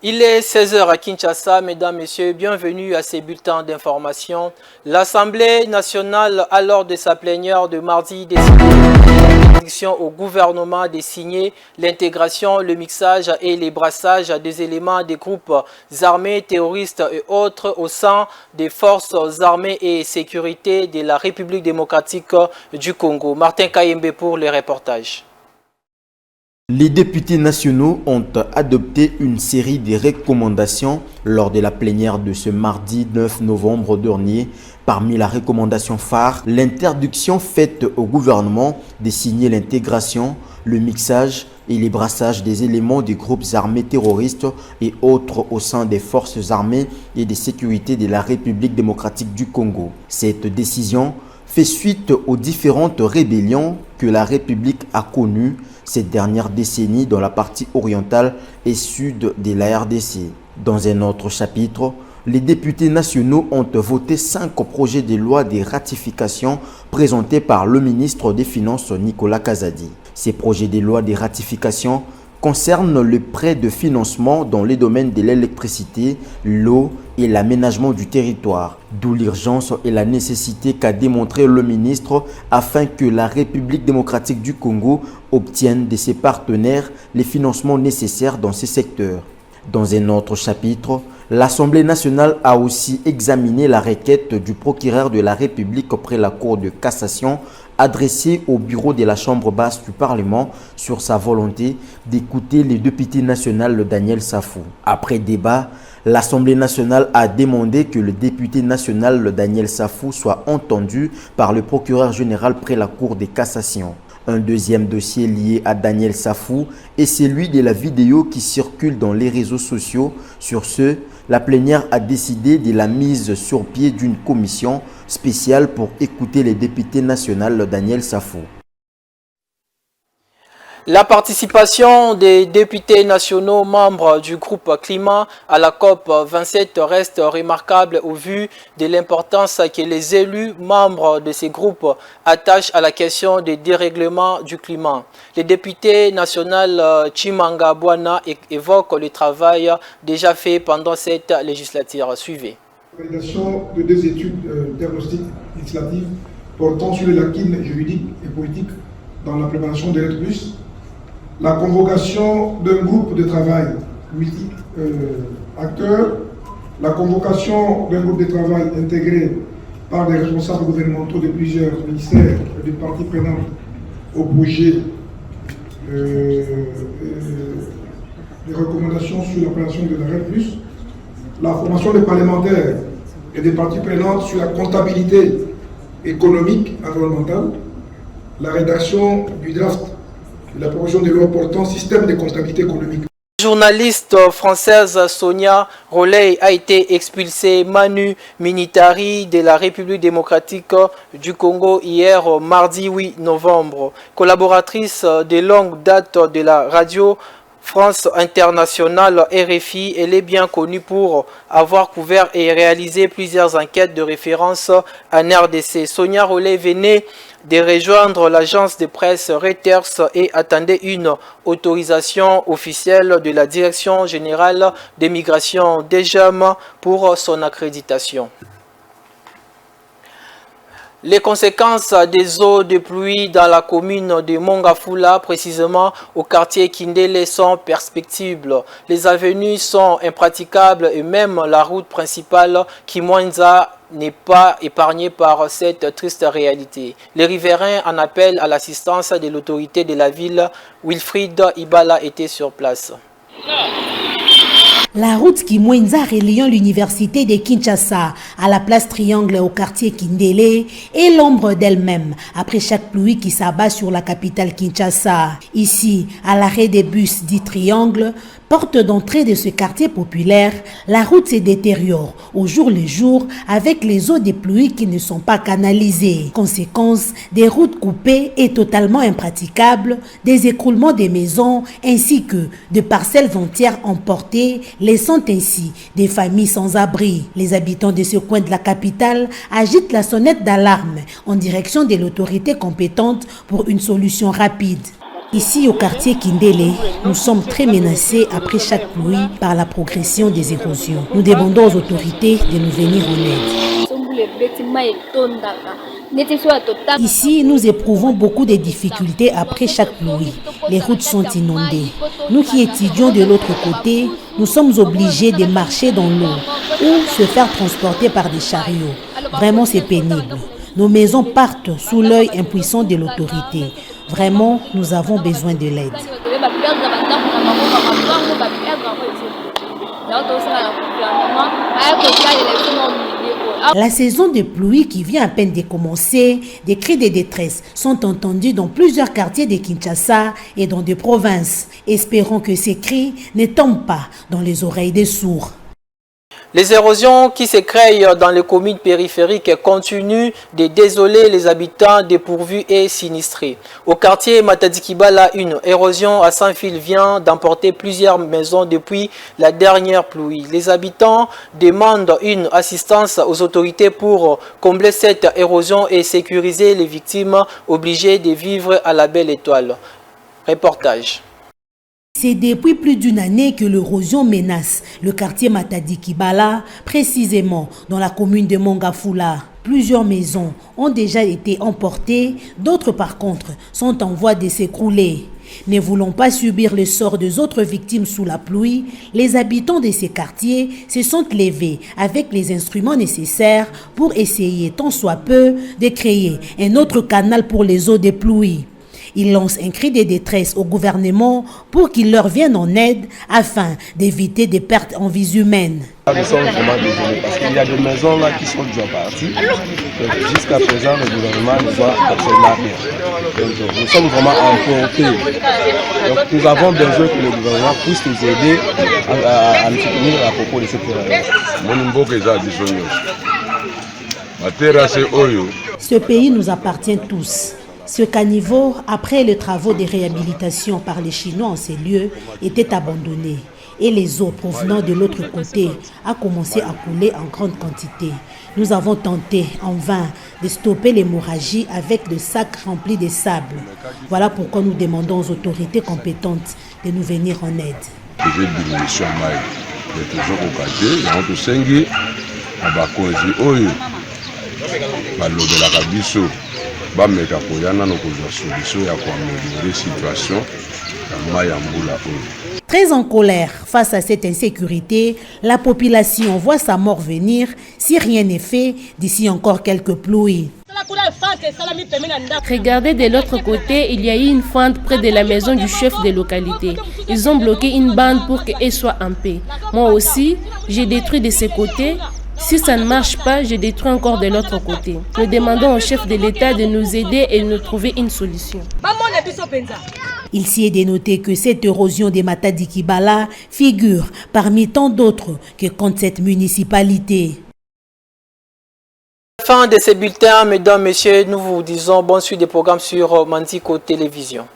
Il est 16 heures à Kinshasa, mesdames, messieurs, bienvenue à ces bulletins d'information. L'Assemblée nationale, à l'ordre de sa plénière de mardi, décidé l'interdiction au gouvernement de signer l'intégration, le mixage et les brassages des éléments des groupes armés, terroristes et autres au sein des forces armées et sécurité de la République démocratique du Congo. Martin Kayembe pour les reportages. Les députés nationaux ont adopté une série de recommandations lors de la plénière de ce mardi 9 novembre dernier. Parmi la recommandation phare, l'interdiction faite au gouvernement de signer l'intégration, le mixage et les brassages des éléments des groupes armés terroristes et autres au sein des forces armées et de sécurité de la République démocratique du Congo. Cette décision fait suite aux différentes rébellions que la République a connues ces dernières décennies dans la partie orientale et sud de la RDC. Dans un autre chapitre, les députés nationaux ont voté 5 projets de loi de ratification présentés par le ministre des Finances Nicolas Kazadi. Ces projets de loi de ratification concernent le prêt de financement dans les domaines de l'électricité, l'eau et l'aménagement du territoire, d'où l'urgence et la nécessité qu'a démontré le ministre afin que la République démocratique du Congo obtienne de ses partenaires les financements nécessaires dans ces secteurs. Dans un autre chapitre, l'Assemblée nationale a aussi examiné la requête du procureur de la République auprès de la Cour de cassation adressée au bureau de la Chambre basse du Parlement sur sa volonté d'écouter le député national Daniel Safou. Après débat, l'Assemblée nationale a demandé que le député national Daniel Safou soit entendu par le procureur général près la Cour de cassation. Un deuxième dossier lié à Daniel Safou est celui de la vidéo qui circule dans les réseaux sociaux. Sur ce, la plénière a décidé de la mise sur pied d'une commission spéciale pour écouter le député national Daniel Safou. La participation des députés nationaux membres du groupe Climat à la COP27 reste remarquable au vu de l'importance que les élus membres de ces groupes attachent à la question des dérèglements du climat. Le député national Chimanga Bwana évoque le travail déjà fait pendant cette législature. Suivez. La validation de 2 études diagnostiques législatives portant sur les lacunes juridiques et politiques dans l'implémentation des RED+, la convocation d'un groupe de travail multi-acteurs, la convocation d'un groupe de travail intégré par des responsables gouvernementaux de plusieurs ministères et de parties prenantes au projet des recommandations sur l'appellation de la RED+, la formation des parlementaires et des parties prenantes sur la comptabilité économique environnementale, la rédaction du draft de la proposition de loi portant système de comptabilité économique. La journaliste française Sonia Roley a été expulsée Manu Militari de la République démocratique du Congo hier mardi 8 novembre. Collaboratrice de longue date de la radio France Internationale RFI, elle est bien connue pour avoir couvert et réalisé plusieurs enquêtes de référence en RDC. Sonia Roley venait de rejoindre l'agence de presse Reuters et attendait une autorisation officielle de la Direction générale des migrations DGM pour son accréditation. Les conséquences des eaux de pluie dans la commune de Mongafula, précisément au quartier Kindele, sont perspectibles. Les avenues sont impraticables et même la route principale Kimwanza n'est pas épargnée par cette triste réalité. Les riverains en appellent à l'assistance de l'autorité de la ville. Wilfried Ibala était sur place. La route Kimwenza reliant l'université de Kinshasa à la place Triangle au quartier Kindele est l'ombre d'elle-même après chaque pluie qui s'abat sur la capitale Kinshasa. Ici, à l'arrêt des bus dit Triangle, porte d'entrée de ce quartier populaire, la route se détériore au jour le jour avec les eaux des pluies qui ne sont pas canalisées. Conséquence, des routes coupées et totalement impraticables, des écroulements des maisons ainsi que de parcelles entières emportées, laissant ainsi des familles sans abri. Les habitants de ce coin de la capitale agitent la sonnette d'alarme en direction de l'autorité compétente pour une solution rapide. Ici, au quartier Kindélé, nous sommes très menacés après chaque pluie par la progression des érosions. Nous demandons aux autorités de nous venir en aide. Ici, nous éprouvons beaucoup de difficultés après chaque pluie. Les routes sont inondées. Nous qui étudions de l'autre côté, nous sommes obligés de marcher dans l'eau ou se faire transporter par des chariots. Vraiment, c'est pénible. Nos maisons partent sous l'œil impuissant de l'autorité. Vraiment, nous avons besoin de l'aide. La saison de pluie qui vient à peine de commencer, des cris de détresse sont entendus dans plusieurs quartiers de Kinshasa et dans des provinces. Espérons que ces cris ne tombent pas dans les oreilles des sourds. Les érosions qui se créent dans les communes périphériques continuent de désoler les habitants dépourvus et sinistrés. Au quartier Matadi-Kibala, une érosion à sans fil vient d'emporter plusieurs maisons depuis la dernière pluie. Les habitants demandent une assistance aux autorités pour combler cette érosion et sécuriser les victimes obligées de vivre à la belle étoile. Reportage. C'est depuis plus d'une année que l'érosion menace le quartier Matadi-Kibala, précisément dans la commune de Mongafula. Plusieurs maisons ont déjà été emportées, d'autres par contre sont en voie de s'écrouler. Ne voulant pas subir le sort des autres victimes sous la pluie, les habitants de ces quartiers se sont levés avec les instruments nécessaires pour essayer tant soit peu de créer un autre canal pour les eaux des pluies. Ils lancent un cri de détresse au gouvernement pour qu'il leur vienne en aide afin d'éviter des pertes en vies humaines. Nous sommes vraiment désolés parce qu'il y a des maisons là qui sont déjà parties. Jusqu'à présent, le gouvernement ne voit absolument rien. Donc, nous sommes vraiment emportés. Donc, nous avons besoin que le gouvernement puisse nous aider à nous soutenir à propos de cette période. Ce pays nous appartient tous. Ce caniveau, après les travaux de réhabilitation par les Chinois en ces lieux, était abandonné et les eaux provenant de l'autre côté ont commencé à couler en grande quantité. Nous avons tenté en vain de stopper l'hémorragie avec des sacs remplis de sable. Voilà pourquoi nous demandons aux autorités compétentes de nous venir en aide. Très en colère face à cette insécurité, la population voit sa mort venir si rien n'est fait d'ici encore quelques pluies. Regardez de l'autre côté, il y a eu une fente près de la maison du chef de localité. Ils ont bloqué une bande pour qu'elle soit en paix. Moi aussi, j'ai détruit de ce côté. Si ça ne marche pas, je détruis encore de l'autre côté. Nous demandons au chef de l'État de nous aider et de nous trouver une solution. Il s'y est dénoté que cette érosion des Matadi-Kibala figure parmi tant d'autres que compte cette municipalité. Fin de ce bulletin, mesdames, messieurs, nous vous disons bonne suite des programmes sur Mantico Télévision.